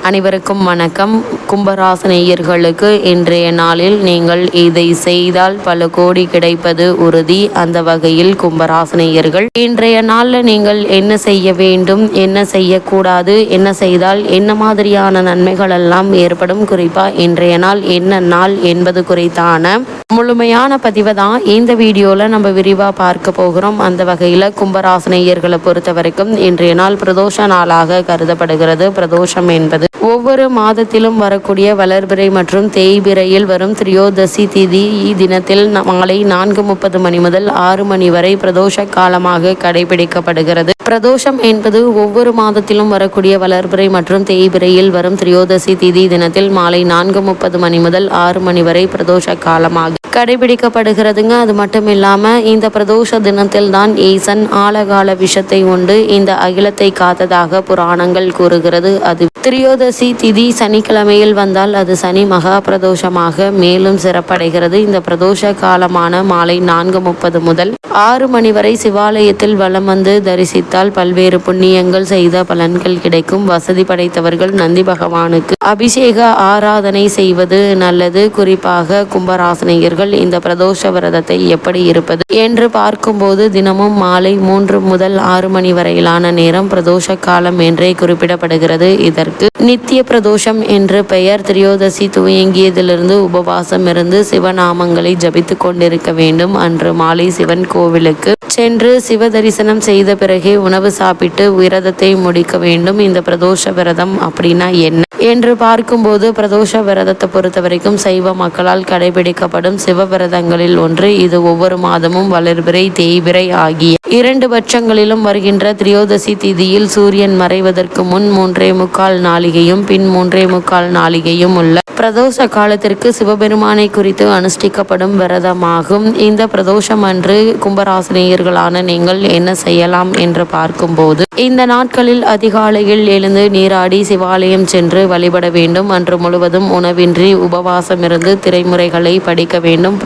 அனைவருக்கும் வணக்கம். கும்பராசினியர்களுக்கு இன்றைய நாளில் நீங்கள் இதை செய்தால் பல கோடி கிடைப்பது உறுதி. அந்த வகையில் கும்பராசினியர்கள் இன்றைய நாளில் நீங்கள் என்ன செய்ய வேண்டும், என்ன செய்யக்கூடாது, என்ன செய்தால் என்ன மாதிரியான நன்மைகள் எல்லாம் ஏற்படும், குறிப்பா இன்றைய நாள் என்ன நாள் என்பது குறித்தான முழுமையான பதிவை தான் இந்த வீடியோவில் நம்ம விரிவாக பார்க்க போகிறோம். அந்த வகையில் கும்பராசினியர்களை பொறுத்த வரைக்கும் இன்றைய நாள் பிரதோஷ நாளாக கருதப்படுகிறது. பிரதோஷம் என்பது ஒவ்வொரு மாதத்திலும் வரக்கூடிய வளர்பிறை மற்றும் தேய்பிறையில் வரும் திரியோதசி திதி தினத்தில் மாலை 4:30 மணி முதல் 6 மணி வரை பிரதோஷ காலமாக கடைபிடிக்கப்படுகிறது. பிரதோஷம் என்பது ஒவ்வொரு மாதத்திலும் வரக்கூடிய வளர்பிறை மற்றும் தேய்பிறையில் வரும் திரியோதசி திதி தினத்தில் மாலை 4:30 மணி முதல் 6 மணி வரை பிரதோஷ காலமாக கடைபிடிக்கப்படுகிறதுங்க. அது மட்டும் இல்லாமல் இந்த பிரதோஷ தினத்தில் தான் ஈசன் ஆழகால விஷத்தை உண்டு இந்த அகிலத்தை காத்ததாக புராணங்கள் கூறுகிறது. அது திரியோதசி திதி சனிக்கிழமையில் வந்தால் அது சனி மகா பிரதோஷமாக மேலும் சிறப்படைகிறது. இந்த பிரதோஷ காலமான மாலை 4:30 முதல் 6 மணி வரை சிவாலயத்தில் வலம் வந்து தரிசித்தால் பல்வேறு புண்ணியங்கள் செய்த பலன்கள் கிடைக்கும். வசதி படைத்தவர்கள் நந்தி பகவானுக்கு அபிஷேக ஆராதனை செய்வது நல்லது. குறிப்பாக கும்பராசினியர்கள் இந்த பிரதோஷ விரதத்தை எப்படி இருப்பது என்று பார்க்கும்போது தினமும் மாலை 3 முதல் 6 மணி வரையிலான நேரம் பிரதோஷ காலம் என்றே குறிப்பிடப்படுகிறது. இதற்கு நித்திய பிரதோஷம் என்று பெயர். திரியோதசி துவங்கியதிலிருந்து உபவாசம் இருந்து சிவநாமங்களை ஜபித்து கொண்டிருக்க வேண்டும். அன்று மாலை சிவன் கோவிலுக்கு சென்று சிவ தரிசனம் செய்த பிறகே உணவு சாப்பிட்டு விரதத்தை முடிக்க வேண்டும். இந்த பிரதோஷ விரதம் அப்படின்னா என்ன என்று பார்க்கும்போது பிரதோஷ விரதத்தை பொறுத்த வரைக்கும் சைவ மக்களால் கடைபிடிக்கப்படும் சிவ விரதங்களில் ஒன்று. இது ஒவ்வொரு மாதமும் வளர்பிறை தேய்பிறை ஆகிய 2 பட்சங்களிலும் வருகின்ற திரியோதசி திதியில் சூரியன் மறைவதற்கு முன் 3:45 நாளிகையும் பின் 3:45 நாளிகையும் உள்ள பிரதோஷ காலத்திற்கு சிவபெருமானை குறித்து அனுஷ்டிக்கப்படும் விரதமாகும். இந்த பிரதோஷம் அன்று கும்பராசினியர்களான நீங்கள் என்ன செய்யலாம் என்று பார்க்கும்போது இந்த நாட்களில் அதிகாலையில் எழுந்து நீராடி சிவாலயம் சென்று வழிபட வேண்டும். அன்று முழுவதும் உணவின்றி உபவாசம் இருந்து திரைமுறைகளை படிக்க வேண்டும்.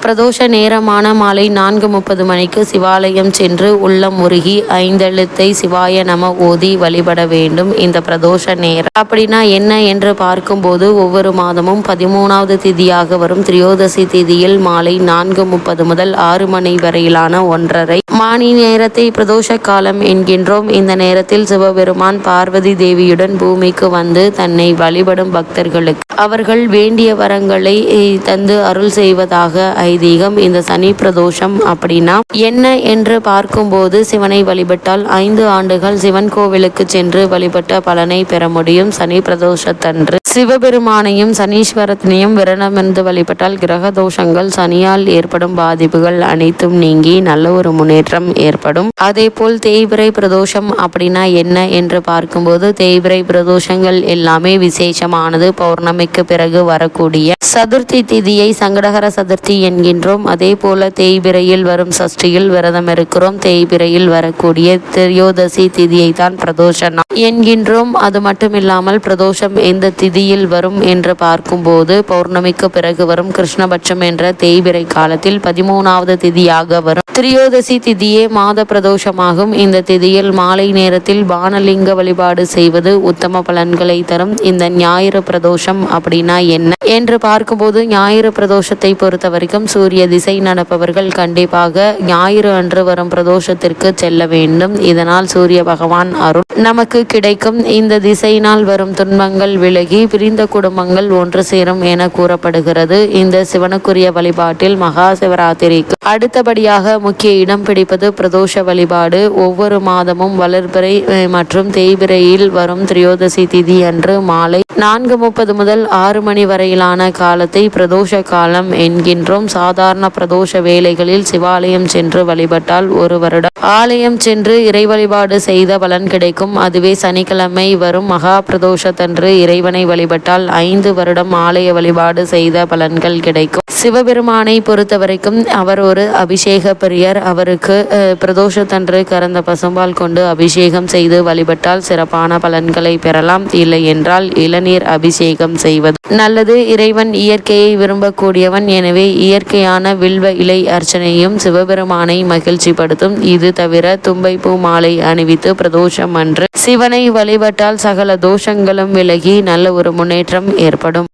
பிரதோஷ நேரமான மாலை 4:30 மணிக்கு சிவாலயம் சென்று உள்ளம் உருகி 5 எழுத்தை சிவாய நம ஓதி வழிபட வேண்டும். இந்த பிரதோஷ நேரம் அப்படின்னா என்ன என்று பார்க்கும்போது ஒவ்வொரு மாதமும் 13வது திதியாக வரும் திரியோதசி திதியில் மாலை 4:30 முதல் 6 மணி வரையிலான 1.5 மணி நேரத்தை பிரதோஷ காலம் என்கின்றோம். இந்த நேரத்தில் சிவபெருமான் பார்வதி தேவியுடன் பூமிக்கு வந்து தன்னை வழிபடும் பக்தர்களுக்கு அவர்கள் வேண்டிய வரங்களை தந்து அருள் செய்வதாக ஐதீகம். இந்த சனி பிரதோஷம் அப்படின்னா என்ன என்று பார்க்கும்போது சிவனை வழிபட்டால் 5 ஆண்டுகள் சிவன் கோவிலுக்கு சென்று வழிபட்ட பலனை பெற முடியும். சனி பிரதோஷத்தன்று சிவபெருமானையும் சனீஸ்வரத்தினையும் விரதமிருந்து வழிபட்டால் கிரக தோஷங்கள் சனியால் ஏற்படும் பாதிப்புகள் அனைத்தும் நீங்கி நல்ல ஒரு முன்னேற்றம் ஏற்படும். அதே போல் தேய்பிறை பிரதோஷம் அப்படின்னா என்ன என்று பார்க்கும்போது தேய்பிறை பிரதோஷங்கள் எல்லாமே விசேஷமானது. பௌர்ணமிக்கு பிறகு வரக்கூடிய சதுர்த்தி திதியை சங்கடகர சதுர்த்தி என்கின்றோம். அதே போல தேய்பிறையில் வரும் சஷ்டியில் விரதம் இருக்கிறோம். தேய்பிறையில் வரக்கூடிய திரியோதசி திதியை தான் பிரதோஷ என்கின்றோம். அது மட்டும் இல்லாமல் பிரதோஷம் எந்த திதியில் வரும் என்று பார்க்கும்போது பௌர்ணமிக்கு பிறகு வரும் கிருஷ்ணபட்சம் என்ற தேய்பிறை காலத்தில் 13வது திதியாக வரும் திரியோதசி திதியே மாத பிரதோஷமாகும். இந்த திதியில் மாலை நேரத்தில் பானலிங்க வழிபாடு செய்வது உத்தம பலன்களை தரும். இந்த ஞாயிறு பிரதோஷம் அப்படின்னா என்ன என்று பார்க்கும்போது ஞாயிறு பிரதோஷத்தை பொறுத்த வரைக்கும் சூரிய திசை நடப்பவர்கள் கண்டிப்பாக ஞாயிறு அன்று வரும் பிரதோஷத்திற்கு செல்ல வேண்டும். இதனால் சூரிய பகவான் அருள் நமக்கு கிடைக்கும். இந்த திசையினால் வரும் துன்பங்கள் விலகி பிரிந்த குடும்பங்கள் ஒன்று சேரும் என கூறப்படுகிறது. இந்த சிவனுக்குரிய வழிபாட்டில் மகா சிவராத்திரிக்கு அடுத்தபடியாக முக்கிய இடம் பிடிப்பது பிரதோஷ வழிபாடு. ஒவ்வொரு மாதமும் வளர்பிறை மற்றும் தேய்பிறையில் வரும் திரியோதசி திதி அன்று மாலை 4:30 முதல் 6 மணி வரையிலான காலத்தை பிரதோஷ காலம் என்கின்றோம். சாதாரண பிரதோஷ வேளைகளில் சிவாலயம் சென்று வழிபட்டால் 1 வருடம் ஆலயம் சென்று இறை வழிபாடு செய்த பலன் கிடைக்கும். அதுவே சனிக்கிழமை வரும் மகா பிரதோஷத்தன்று இறைவனை வழிபட்டால் 5 வருடம் ஆலய வழிபாடு செய்த பலன்கள் கிடைக்கும். சிவபெருமானை பொறுத்த வரைக்கும் அவர் ஒரு அபிஷேக பிரியர். அவருக்கு பிரதோஷத்தன்று கறந்த பசும்பால் கொண்டு அபிஷேகம் செய்து வழிபட்டால் சிறப்பான பலன்களை பெறலாம். இல்லை என்றால் இளநீர் அபிஷேகம் செய்வது நல்லது. இறைவன் இயற்கையை விரும்பக்கூடியவன். எனவே இயற்கையான வில்வ இலை அர்ச்சனையும் சிவபெருமானை மகிழ்ச்சிப்படுத்தும். இது தவிர தும்பை பூ மாலை அணிவித்து பிரதோஷம் அன்று சிவனை வழிபட்டால் சகல தோஷ தோஷங்களும் விலகி நல்ல ஒரு முன்னேற்றம் ஏற்படும்.